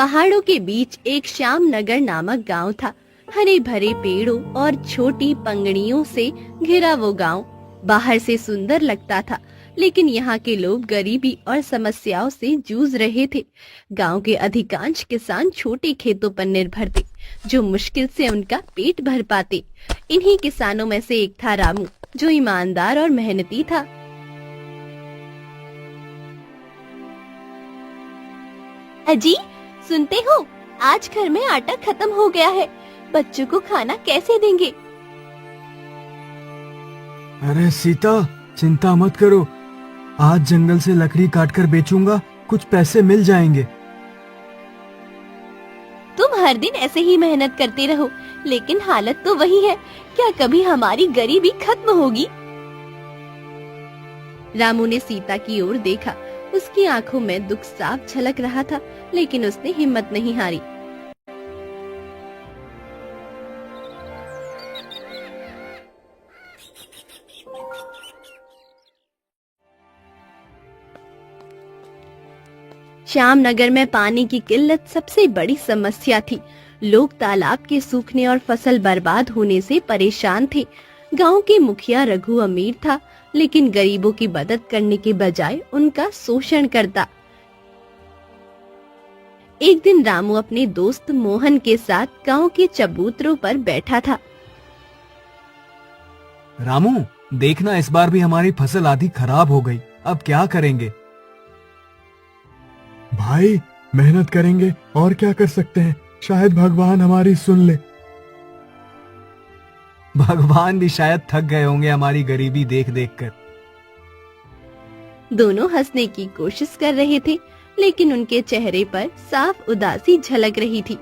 पहाड़ों के बीच एक श्याम नगर नामक गांव था। हरे भरे पेड़ों और छोटी पंगड़ियों से घिरा वो गांव बाहर से सुंदर लगता था, लेकिन यहाँ के लोग गरीबी और समस्याओं से जूझ रहे थे। गांव के अधिकांश किसान छोटे खेतों पर निर्भर थे, जो मुश्किल से उनका पेट भर पाते। इन्हीं किसानों में से एक था रामू, जो ईमानदार और मेहनती था। अजी, सुनते हो, आज घर में आटा खत्म हो गया है। बच्चों को खाना कैसे देंगे? अरे सीता, चिंता मत करो। आज जंगल से लकड़ी काटकर बेचूंगा, कुछ पैसे मिल जाएंगे। तुम हर दिन ऐसे ही मेहनत करते रहो, लेकिन हालत तो वही है। क्या कभी हमारी गरीबी खत्म होगी? रामू ने सीता की ओर देखा। उसकी आंखों में दुख साफ झलक रहा था, लेकिन उसने हिम्मत नहीं हारी। श्याम नगर में पानी की किल्लत सबसे बड़ी समस्या थी। लोग तालाब के सूखने और फसल बर्बाद होने से परेशान थे। गांव के मुखिया रघु अमीर था, लेकिन गरीबों की मदद करने के बजाय उनका शोषण करता। एक दिन रामू अपने दोस्त मोहन के साथ गांव के चबूतरों पर बैठा था। रामू, देखना, इस बार भी हमारी फसल आधी खराब हो गई। अब क्या करेंगे? भाई, मेहनत करेंगे और क्या कर सकते हैं। शायद भगवान हमारी सुन ले। भगवान भी शायद थक गए होंगे हमारी गरीबी देख देख कर। दोनों हंसने की कोशिश कर रहे थे, लेकिन उनके चेहरे पर साफ उदासी झलक रही थी।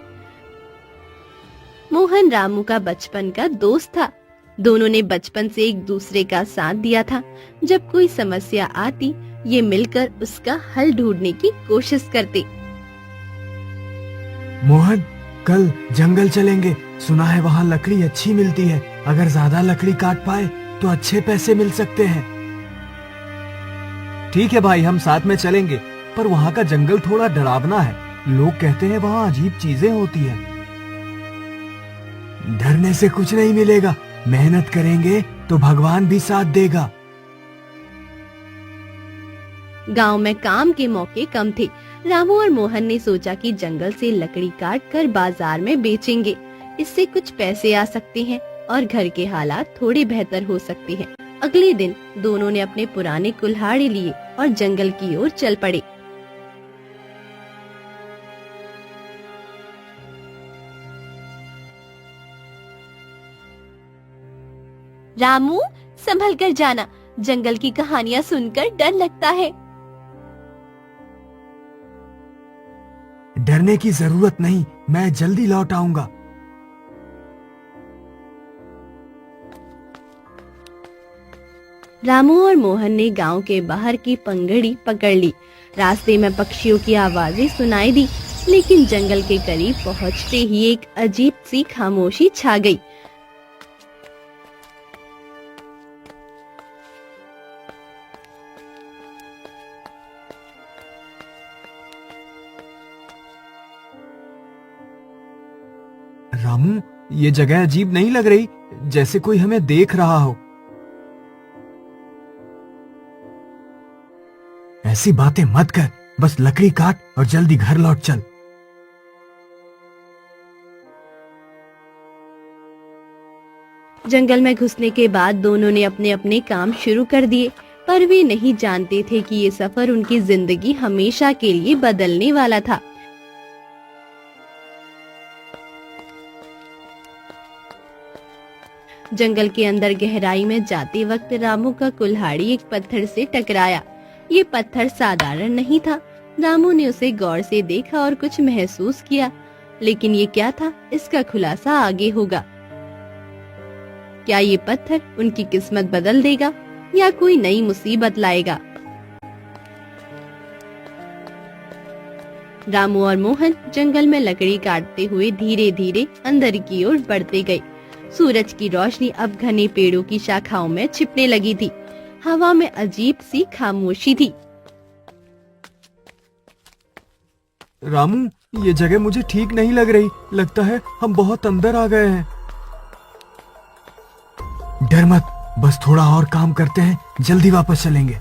मोहन रामू का बचपन का दोस्त था। दोनों ने बचपन से एक दूसरे का साथ दिया था। जब कोई समस्या आती, ये मिलकर उसका हल ढूंढने की कोशिश करते। मोहन, कल जंगल चलेंगे। सुना है वहाँ लकड़ी अच्छी मिलती है। अगर ज्यादा लकड़ी काट पाए तो अच्छे पैसे मिल सकते हैं। ठीक है भाई, हम साथ में चलेंगे, पर वहाँ का जंगल थोड़ा डरावना है। लोग कहते हैं वहाँ अजीब चीजें होती हैं। डरने से कुछ नहीं मिलेगा। मेहनत करेंगे तो भगवान भी साथ देगा। गांव में काम के मौके कम थे। रामू और मोहन ने सोचा कि जंगल से लकड़ी काट कर बाजार में बेचेंगे। इससे कुछ पैसे आ सकते हैं और घर के हालात थोड़े बेहतर हो सकते हैं। अगले दिन दोनों ने अपने पुराने कुल्हाड़े लिए और जंगल की ओर चल पड़े। रामू, संभल कर जाना। जंगल की कहानियां सुनकर डर लगता है। डरने की जरूरत नहीं, मैं जल्दी लौट आऊंगा। रामू और मोहन ने गांव के बाहर की पंगड़ी पकड़ ली। रास्ते में पक्षियों की आवाजें सुनाई दी, लेकिन जंगल के करीब पहुंचते ही एक अजीब सी खामोशी छा गई। रामू, ये जगह अजीब नहीं लग रही? जैसे कोई हमें देख रहा हो। ऐसी बातें मत कर, बस लकड़ी काट और जल्दी घर लौट चल। जंगल में घुसने के बाद दोनों ने अपने अपने काम शुरू कर दिए, पर वे नहीं जानते थे कि ये सफर उनकी जिंदगी हमेशा के लिए बदलने वाला था। जंगल के अंदर गहराई में जाते वक्त रामू का कुल्हाड़ी एक पत्थर से टकराया। ये पत्थर साधारण नहीं था। रामू ने उसे गौर से देखा और कुछ महसूस किया, लेकिन ये क्या था, इसका खुलासा आगे होगा। क्या ये पत्थर उनकी किस्मत बदल देगा या कोई नई मुसीबत लाएगा? रामू और मोहन जंगल में लकड़ी काटते हुए धीरे धीरे अंदर की ओर बढ़ते गए। सूरज की रोशनी अब घने पेड़ों की शाखाओं में छिपने लगी थी। हवा में अजीब सी खामोशी थी। रामू, ये जगह मुझे ठीक नहीं लग रही। लगता है हम बहुत अंदर आ गए हैं। डर मत, बस थोड़ा और काम करते हैं, जल्दी वापस चलेंगे।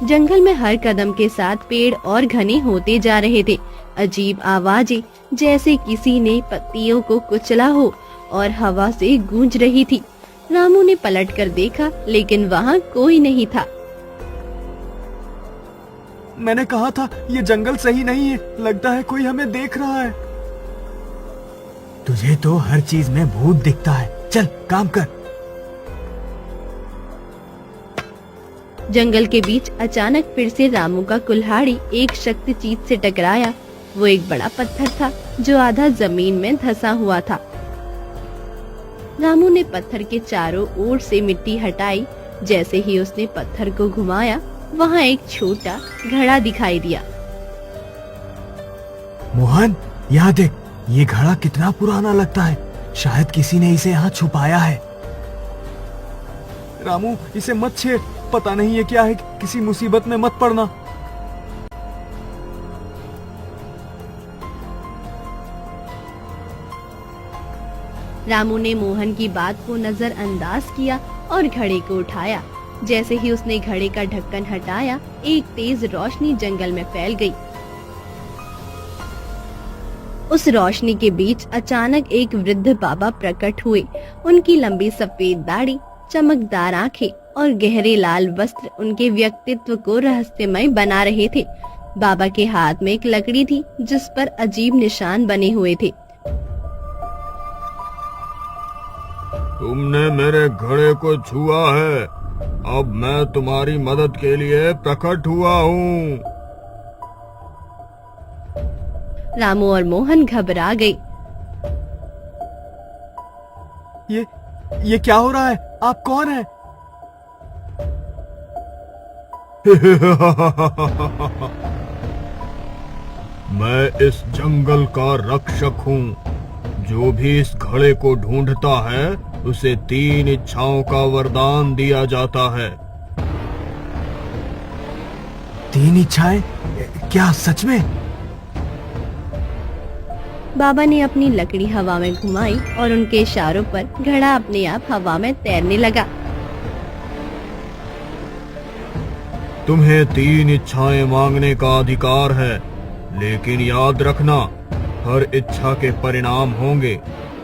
जंगल में हर कदम के साथ पेड़ और घने होते जा रहे थे। अजीब आवाजें जैसे किसी ने पत्तियों को कुचला हो और हवा से गूंज रही थी। रामू ने पलटकर देखा, लेकिन वहाँ कोई नहीं था। मैंने कहा था ये जंगल सही नहीं है, लगता है कोई हमें देख रहा है। तुझे तो हर चीज में भूत दिखता है, चल काम कर। जंगल के बीच अचानक फिर से रामू का कुल्हाड़ी एक शक्ति चीज से टकराया। वो एक बड़ा पत्थर था जो आधा जमीन में धंसा हुआ था। रामू ने पत्थर के चारों ओर से मिट्टी हटाई। जैसे ही उसने पत्थर को घुमाया, वहाँ एक छोटा घड़ा दिखाई दिया। मोहन, यहाँ देख, ये घड़ा कितना पुराना लगता है। शायद किसी ने इसे यहाँ छुपाया है। रामू, इसे मत छेड़, पता नहीं ये क्या है, किसी मुसीबत में मत पड़ना। रामू ने मोहन की बात को नजरअंदाज किया और घड़े को उठाया। जैसे ही उसने घड़े का ढक्कन हटाया, एक तेज रोशनी जंगल में फैल गई। उस रोशनी के बीच अचानक एक वृद्ध बाबा प्रकट हुए। उनकी लंबी सफेद दाढ़ी, चमकदार आंखें और गहरे लाल वस्त्र उनके व्यक्तित्व को रहस्यमय बना रहे थे। बाबा के हाथ में एक लकड़ी थी जिस पर अजीब निशान बने हुए थे। तुमने मेरे घड़े को छुआ है, अब मैं तुम्हारी मदद के लिए प्रकट हुआ हूँ। रामू और मोहन घबरा गए। ये क्या हो रहा है? आप कौन हैं? मैं इस जंगल का रक्षक हूँ। जो भी इस घड़े को ढूंढता है, उसे 3 इच्छाओं का वरदान दिया जाता है। 3 इच्छाएं? क्या सच में? बाबा ने अपनी लकड़ी हवा में घुमाई और उनके इशारों पर घड़ा अपने आप हवा में तैरने लगा। तुम्हें 3 इच्छाएं मांगने का अधिकार है, लेकिन याद रखना, हर इच्छा के परिणाम होंगे।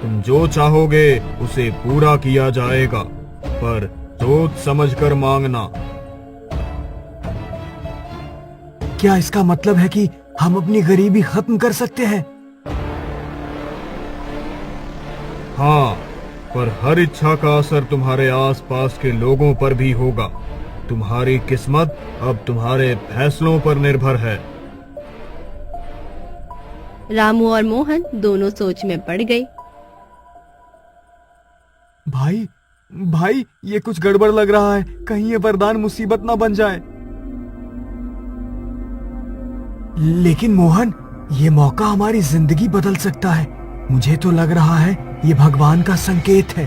तुम जो चाहोगे उसे पूरा किया जाएगा, पर सोच समझकर मांगना। क्या इसका मतलब है कि हम अपनी गरीबी खत्म कर सकते हैं? हाँ, पर हर इच्छा का असर तुम्हारे आसपास के लोगों पर भी होगा। तुम्हारी किस्मत अब तुम्हारे फैसलों पर निर्भर है। रामू और मोहन दोनों सोच में पड़ गए। भाई, ये कुछ गड़बड़ लग रहा है। कहीं ये वरदान मुसीबत ना बन जाए। लेकिन मोहन, ये मौका हमारी जिंदगी बदल सकता है। मुझे तो लग रहा है ये भगवान का संकेत है।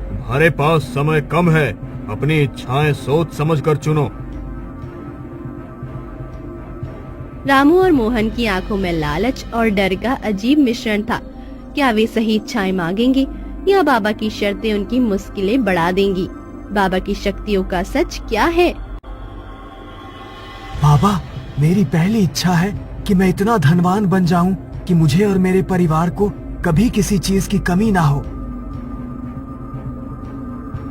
तुम्हारे पास समय कम है, अपनी इच्छाएं सोच समझकर चुनो। रामू और मोहन की आंखों में लालच और डर का अजीब मिश्रण था। क्या वे सही इच्छाएं मांगेंगे या बाबा की शर्तें उनकी मुश्किलें बढ़ा देंगी? बाबा की शक्तियों का सच क्या है? बाबा, मेरी पहली इच्छा है कि मैं इतना धनवान बन जाऊं कि मुझे और मेरे परिवार को कभी किसी चीज की कमी ना हो।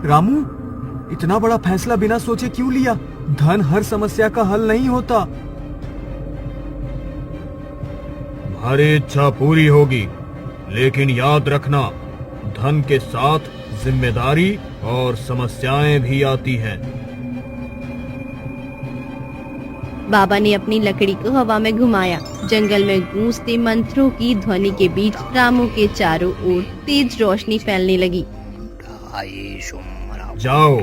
रामू, इतना बड़ा फैसला बिना सोचे क्यों लिया? धन हर समस्या का हल नहीं होता। तुम्हारी इच्छा पूरी होगी, लेकिन याद रखना, धन के साथ जिम्मेदारी और समस्याएं भी आती हैं। बाबा ने अपनी लकड़ी को हवा में घुमाया। जंगल में गूंजते मंत्रों की ध्वनि के बीच रामू के चारों ओर तेज रोशनी फैलने लगी। जाओ,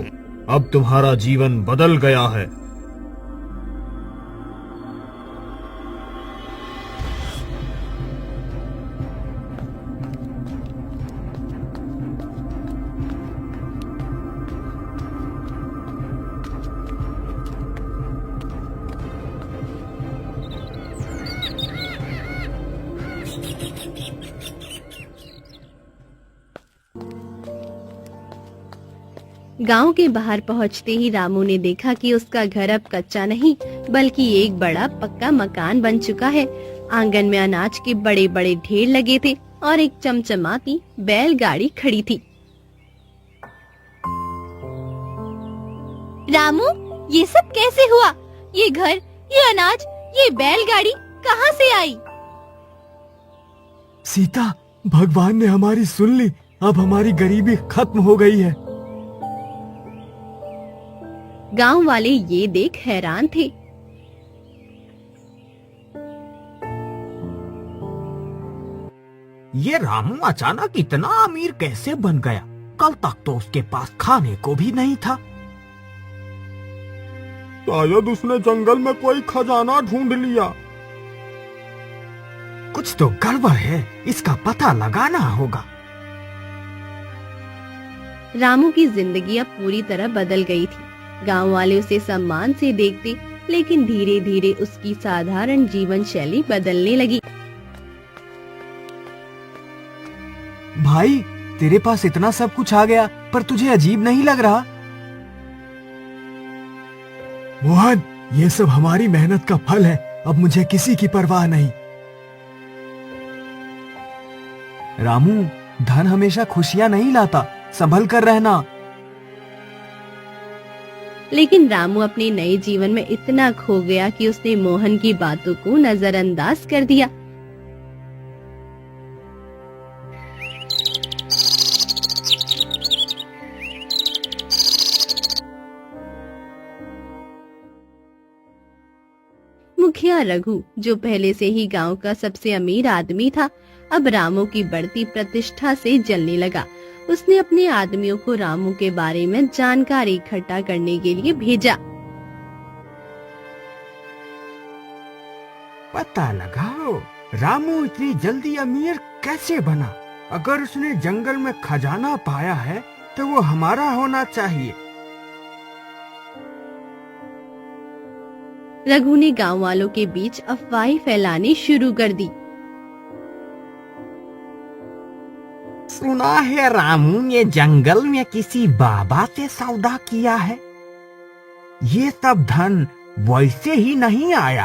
अब तुम्हारा जीवन बदल गया है। गांव के बाहर पहुंचते ही रामू ने देखा कि उसका घर अब कच्चा नहीं बल्कि एक बड़ा पक्का मकान बन चुका है। आंगन में अनाज के बड़े बड़े ढेर लगे थे और एक चमचमाती बैलगाड़ी खड़ी थी। रामू, ये सब कैसे हुआ? ये घर, ये अनाज, ये बैलगाड़ी कहाँ से आई? सीता, भगवान ने हमारी सुन ली। अब हमारी गरीबी खत्म हो गई है। गांव वाले ये देख हैरान थे। ये रामू अचानक इतना अमीर कैसे बन गया? कल तक तो उसके पास खाने को भी नहीं था। शायद उसने जंगल में कोई खजाना ढूंढ लिया। कुछ तो गड़बड़ है, इसका पता लगाना होगा। रामू की जिंदगी अब पूरी तरह बदल गई थी। गांव वाले उसे सम्मान से देखते, लेकिन धीरे धीरे उसकी साधारण जीवन शैली बदलने लगी। भाई, तेरे पास इतना सब कुछ आ गया, पर तुझे अजीब नहीं लग रहा? मोहन, ये सब हमारी मेहनत का फल है। अब मुझे किसी की परवाह नहीं। रामू, धन हमेशा खुशियां नहीं लाता, संभल कर रहना। लेकिन रामू अपने नए जीवन में इतना खो गया कि उसने मोहन की बातों को नजरअंदाज कर दिया। मुखिया रघु, जो पहले से ही गांव का सबसे अमीर आदमी था, अब रामू की बढ़ती प्रतिष्ठा से जलने लगा। उसने अपने आदमियों को रामू के बारे में जानकारी इकट्ठा करने के लिए भेजा। पता लगाओ, रामू इतनी जल्दी अमीर कैसे बना? अगर उसने जंगल में खजाना पाया है तो वो हमारा होना चाहिए। रघु ने गांव वालों के बीच अफवाहें फैलानी शुरू कर दी। सुना है रामू ने जंगल में किसी बाबा से सौदा किया है। ये सब धन वैसे ही नहीं आया।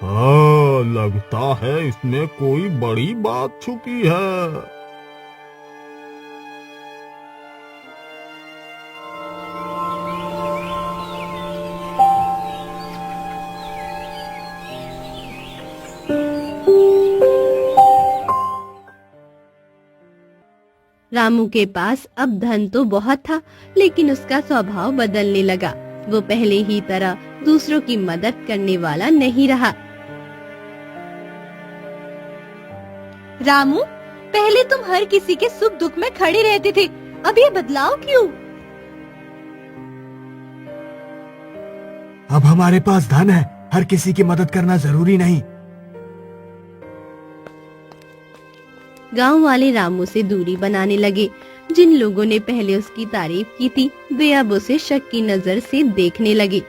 हाँ, लगता है इसमें कोई बड़ी बात छुपी है। रामू के पास अब धन तो बहुत था, लेकिन उसका स्वभाव बदलने लगा। वो पहले ही तरह दूसरों की मदद करने वाला नहीं रहा। रामू, पहले तुम हर किसी के सुख दुख में खड़े रहते थे, अब ये बदलाव क्यों? अब हमारे पास धन है, हर किसी की मदद करना जरूरी नहीं। गांव वाले रामू से दूरी बनाने लगे। जिन लोगों ने पहले उसकी तारीफ की थी, वे अब उसे शक की नजर से देखने लगे।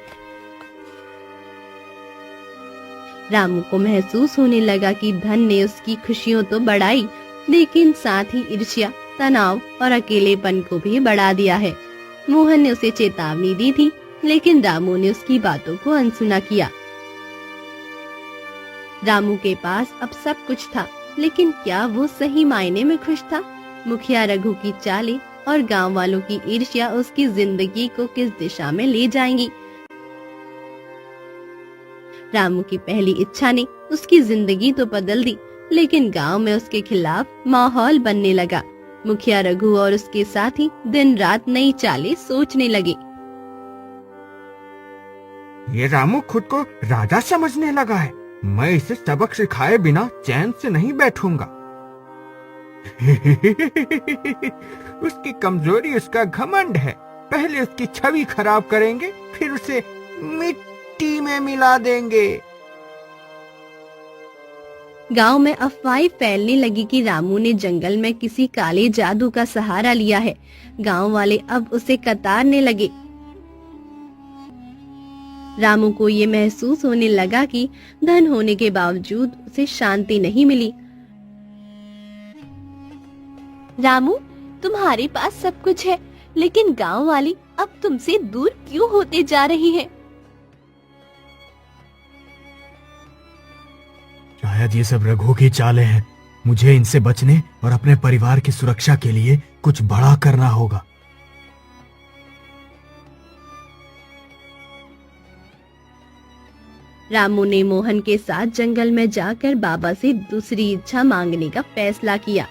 रामू को महसूस होने लगा कि धन ने उसकी खुशियों तो बढ़ाई, लेकिन साथ ही ईर्ष्या, तनाव और अकेलेपन को भी बढ़ा दिया है। मोहन ने उसे चेतावनी दी थी, लेकिन रामू ने उसकी बातों को अनसुना किया। रामू के पास अब सब कुछ था, लेकिन क्या वो सही मायने में खुश था? मुखिया रघु की चालें और गांव वालों की ईर्ष्या उसकी जिंदगी को किस दिशा में ले जाएंगी? रामू की पहली इच्छा ने उसकी जिंदगी तो बदल दी, लेकिन गांव में उसके खिलाफ माहौल बनने लगा। मुखिया रघु और उसके साथी दिन रात नई चालें सोचने लगे। ये रामू खुद को राजा समझने लगा है। मैं इसे सबक सिखाए बिना चैन से नहीं बैठूंगा। उसकी कमजोरी उसका घमंड है। पहले उसकी छवि खराब करेंगे, फिर उसे मिट्टी में मिला देंगे। गांव में अफवाहें फैलने लगी कि रामू ने जंगल में किसी काले जादू का सहारा लिया है। गांव वाले अब उसे कतारने लगे। रामू को ये महसूस होने लगा कि धन होने के बावजूद उसे शांति नहीं मिली। रामू, तुम्हारे पास सब कुछ है, लेकिन गांव वाली अब तुमसे दूर क्यों होते जा रही है? शायद ये सब रघु की चालें हैं। मुझे इनसे बचने और अपने परिवार की सुरक्षा के लिए कुछ बड़ा करना होगा। रामू ने मोहन के साथ जंगल में जाकर बाबा से दूसरी इच्छा मांगने का फैसला किया।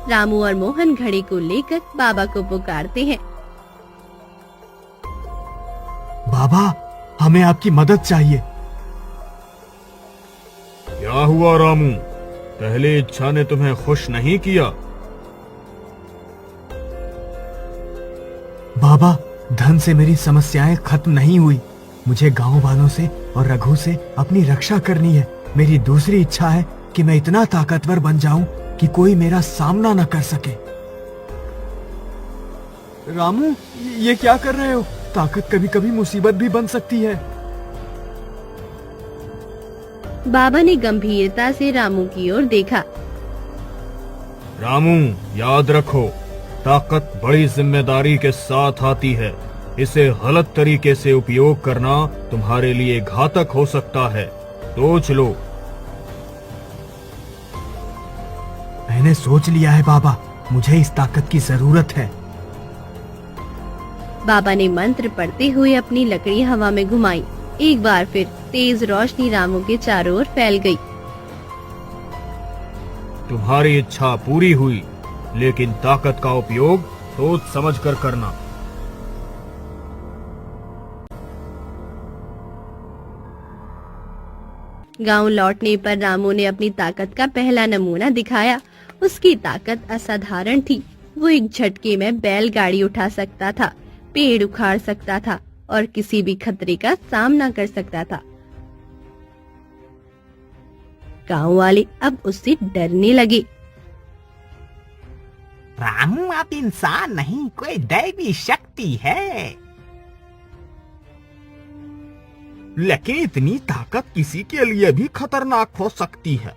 रामू और मोहन घड़े को लेकर बाबा को पुकारते हैं। बाबा, हमें आपकी मदद चाहिए। क्या हुआ रामू? पहली इच्छा ने तुम्हें खुश नहीं किया? बाबा, धन से मेरी समस्याएं खत्म नहीं हुई। मुझे गांव वालों से और रघु से अपनी रक्षा करनी है। मेरी दूसरी इच्छा है कि मैं इतना ताकतवर बन जाऊं कि कोई मेरा सामना न कर सके। रामू, ये क्या कर रहे हो? ताकत कभी कभी मुसीबत भी बन सकती है। बाबा ने गंभीरता से रामू की ओर देखा। रामू, याद रखो, ताकत बड़ी जिम्मेदारी के साथ आती है। इसे गलत तरीके से उपयोग करना तुम्हारे लिए घातक हो सकता है। सोच लो। मैंने सोच लिया है बाबा, मुझे इस ताकत की जरूरत है। बाबा ने मंत्र पढ़ते हुए अपनी लकड़ी हवा में घुमाई। एक बार फिर तेज रोशनी रामू के चारों ओर फैल गई। तुम्हारी इच्छा पूरी हुई, लेकिन ताकत का उपयोग सोच समझ कर करना। गांव लौटने पर रामू ने अपनी ताकत का पहला नमूना दिखाया। उसकी ताकत असाधारण थी। वो एक झटके में बैलगाड़ी उठा सकता था, पेड़ उखाड़ सकता था और किसी भी खतरे का सामना कर सकता था। गांव वाले अब उससे डरने लगे। रामू आप इंसान नहीं, कोई दैवी शक्ति है। लेकिन इतनी ताकत किसी के लिए भी खतरनाक हो सकती है।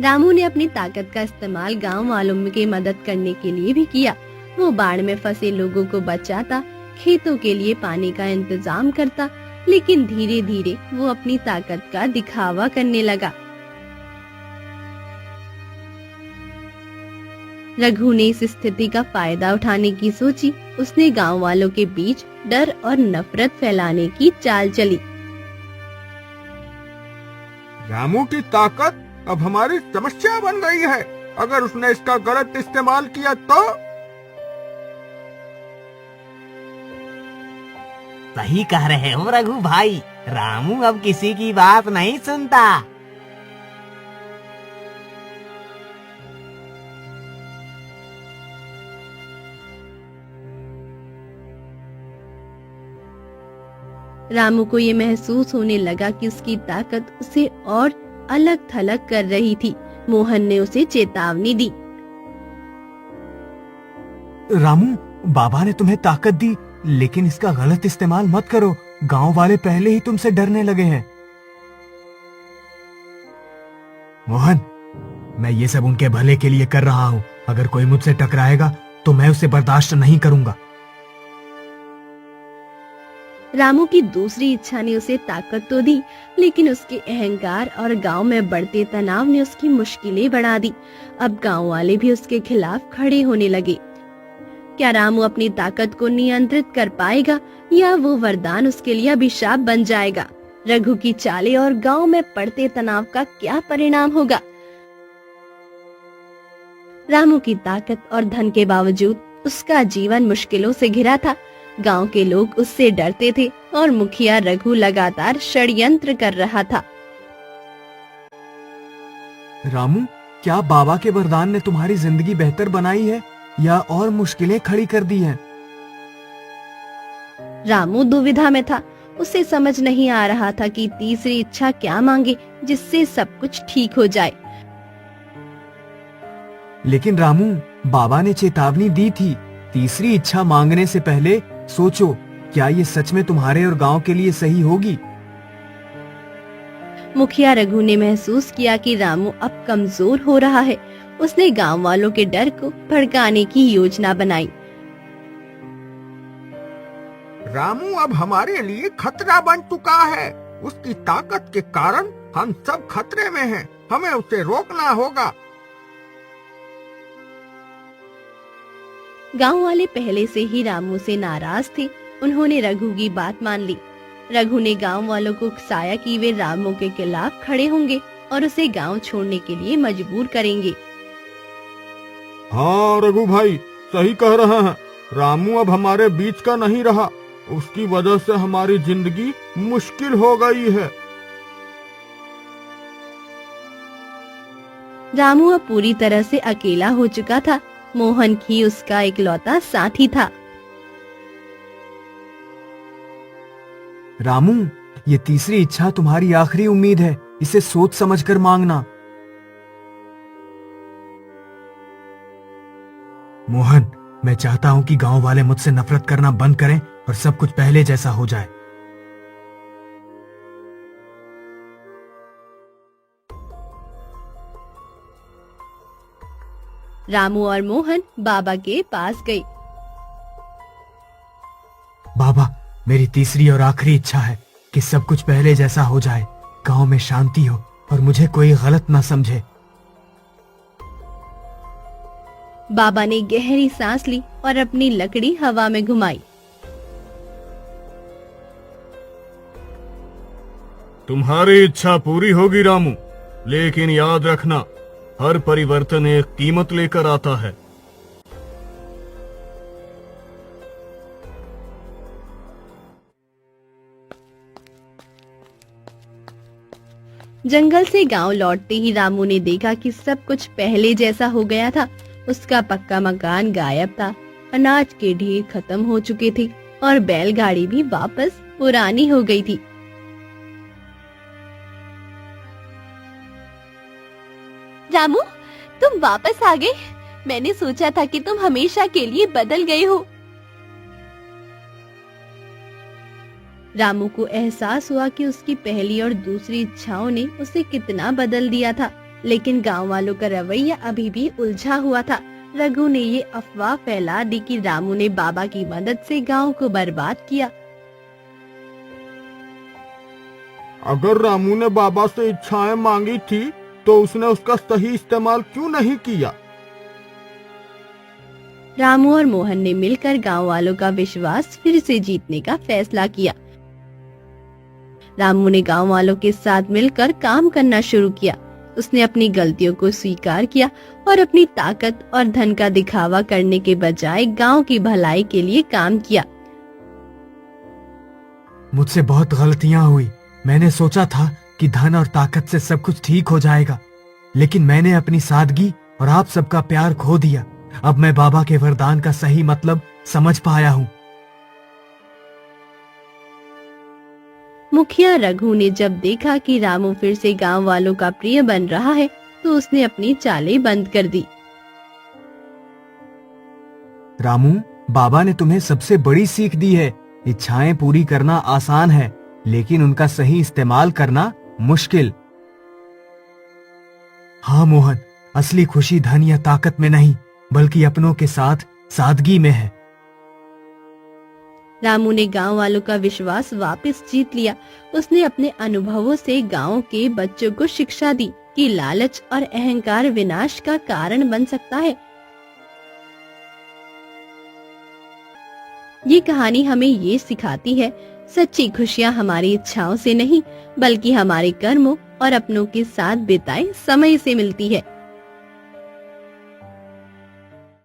रामू ने अपनी ताकत का इस्तेमाल गांव वालों की मदद करने के लिए भी किया। वो बाढ़ में फंसे लोगों को बचाता, खेतों के लिए पानी का इंतजाम करता, लेकिन धीरे धीरे वो अपनी ताकत का दिखावा करने लगा। रघु ने इस स्थिति का फायदा उठाने की सोची। उसने गांव वालों के बीच डर और नफरत फैलाने की चाल चली। रामू की ताकत अब हमारी समस्या बन गई है। अगर उसने इसका गलत इस्तेमाल किया तो? सही कह रहे हो रघु भाई, रामू अब किसी की बात नहीं सुनता। रामू को ये महसूस होने लगा कि उसकी ताकत उसे और अलग थलग कर रही थी। मोहन ने उसे चेतावनी दी। रामू, बाबा ने तुम्हें ताकत दी, लेकिन इसका गलत इस्तेमाल मत करो। गांव वाले पहले ही तुमसे डरने लगे हैं। मोहन, मैं ये सब उनके भले के लिए कर रहा हूँ। अगर कोई मुझसे टकराएगा तो मैं उसे बर्दाश्त नहीं करूंगा। रामू की दूसरी इच्छा ने उसे ताकत तो दी, लेकिन उसके अहंकार और गांव में बढ़ते तनाव ने उसकी मुश्किलें बढ़ा दी। अब गांव वाले भी उसके खिलाफ खड़े होने लगे। क्या रामू अपनी ताकत को नियंत्रित कर पाएगा या वो वरदान उसके लिए अभिशाप बन जाएगा? रघु की चालें और गांव में पड़ते तनाव का क्या परिणाम होगा? रामू की ताकत और धन के बावजूद उसका जीवन मुश्किलों से घिरा था। गांव के लोग उससे डरते थे और मुखिया रघु लगातार षड्यंत्र कर रहा था। रामू, क्या बाबा के वरदान ने तुम्हारी जिंदगी बेहतर बनाई है या और मुश्किलें खड़ी कर दी हैं? रामू दुविधा में था। उसे समझ नहीं आ रहा था कि तीसरी इच्छा क्या मांगे जिससे सब कुछ ठीक हो जाए। लेकिन रामू, बाबा ने चेतावनी दी थी, तीसरी इच्छा मांगने से पहले सोचो, क्या ये सच में तुम्हारे और गांव के लिए सही होगी? मुखिया रघु ने महसूस किया कि रामू अब कमजोर हो रहा है। उसने गांव वालों के डर को भड़काने की योजना बनाई। रामू अब हमारे लिए खतरा बन चुका है। उसकी ताकत के कारण हम सब खतरे में हैं। हमें उसे रोकना होगा। गांव वाले पहले से ही रामू से नाराज थे। उन्होंने रघु की बात मान ली। रघु ने गांव वालों को उकसाया कि वे रामू के खिलाफ खड़े होंगे और उसे गांव छोड़ने के लिए मजबूर करेंगे। हाँ रघु भाई सही कह रहे हैं। रामू अब हमारे बीच का नहीं रहा। उसकी वजह से हमारी जिंदगी मुश्किल हो गई है। रामू अब पूरी तरह से अकेला हो चुका था। मोहन ही उसका इकलौता साथी था। रामू, ये तीसरी इच्छा तुम्हारी आखिरी उम्मीद है। इसे सोच समझकर मांगना। मोहन, मैं चाहता हूँ कि गांव वाले मुझसे नफरत करना बंद करें और सब कुछ पहले जैसा हो जाए। रामू और मोहन बाबा के पास गए। बाबा, मेरी तीसरी और आखिरी इच्छा है कि सब कुछ पहले जैसा हो जाए, गांव में शांति हो और मुझे कोई गलत ना समझे। बाबा ने गहरी सांस ली और अपनी लकड़ी हवा में घुमाई। तुम्हारी इच्छा पूरी होगी रामू, लेकिन याद रखना हर परिवर्तन एक कीमत लेकर आता है। जंगल से गांव लौटते ही रामू ने देखा कि सब कुछ पहले जैसा हो गया था। उसका पक्का मकान गायब था, अनाज के ढेर खत्म हो चुके थे और बैलगाड़ी भी वापस पुरानी हो गई थी। रामू, तुम वापस आ गए। मैंने सोचा था कि तुम हमेशा के लिए बदल गए हो। रामू को एहसास हुआ कि उसकी पहली और दूसरी इच्छाओं ने उसे कितना बदल दिया था, लेकिन गांव वालों का रवैया अभी भी उलझा हुआ था। रघु ने ये अफवाह फैला दी कि रामू ने बाबा की मदद से गांव को बर्बाद किया। अगर रामू ने बाबा से इच्छाएं मांगी थी तो उसने उसका सही इस्तेमाल क्यों नहीं किया? रामू और मोहन ने मिलकर गांव वालों का विश्वास फिर से जीतने का फैसला किया। रामू ने गांव वालों के साथ मिलकर काम करना शुरू किया। उसने अपनी गलतियों को स्वीकार किया और अपनी ताकत और धन का दिखावा करने के बजाय गांव की भलाई के लिए काम किया। मुझसे बहुत गलतियां हुई। मैंने सोचा था कि धन और ताकत से सब कुछ ठीक हो जाएगा, लेकिन मैंने अपनी सादगी और आप सबका प्यार खो दिया। अब मैं बाबा के वरदान का सही मतलब समझ पाया हूँ। मुखिया रघु ने जब देखा कि रामू फिर से गांव वालों का प्रिय बन रहा है, तो उसने अपनी चालें बंद कर दी। रामू, बाबा ने तुम्हें सबसे बड़ी सीख दी है। इच्छाएं पूरी करना आसान है, लेकिन उनका सही इस्तेमाल करना मुश्किल। हाँ मोहन, असली खुशी धन या ताकत में नहीं, बल्कि अपनों के साथ सादगी में है। रामू ने गांव वालों का विश्वास वापस जीत लिया। उसने अपने अनुभवों से गांव के बच्चों को शिक्षा दी कि लालच और अहंकार विनाश का कारण बन सकता है। ये कहानी हमें ये सिखाती है, सच्ची खुशियाँ हमारी इच्छाओं से नहीं, बल्कि हमारे कर्मों और अपनों के साथ बिताए समय से मिलती है।